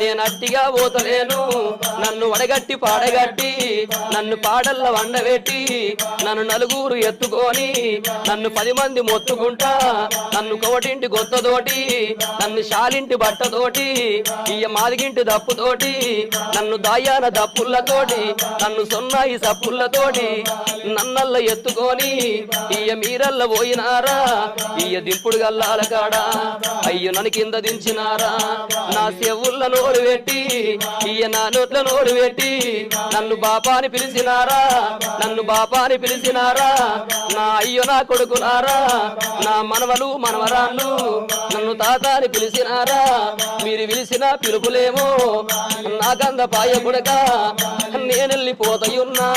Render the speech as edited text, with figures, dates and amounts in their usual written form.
నేను అట్టిగా పోతలేను నన్ను వడగట్టి పాడగట్టి నన్ను పాడల్ల వండబెట్టి నన్ను నలుగురు ఎత్తుకొని నన్ను 10 మంది మొత్తుకుంటా నన్ను కోటింటి గొత్తతోటి నన్ను శాలింటి బట్టతోటి ఇయ్య మాదిగింటి దప్పుతోటి నన్ను దాయాన దప్పులతోటి నన్ను సొన్నాయి సప్పులతోటి నన్నల్ల ఎత్తుకొని ఇయ్య మీరల్ల పోయినారా ఇయ్య దింపుడు గల్లాల కాడా అయ్యో నన్ను కింద దించినారా నా చెవుల్ల నోరు పెట్టి ఇయ్య నా నోట్ల నోరు పెట్టి నన్ను బాపాని పిలిచినారా నన్ను బాపాని పిలిచినారా నా అయ్యో నా కొడుకునారా నా మనవలు మనవరాళ్ళు నన్ను తాతాని పిలిచినారా మీరు పిలిచిన పిలుపులేమో నా గంధ పాయ కొడక నేనెళ్ళిపోతయున్నా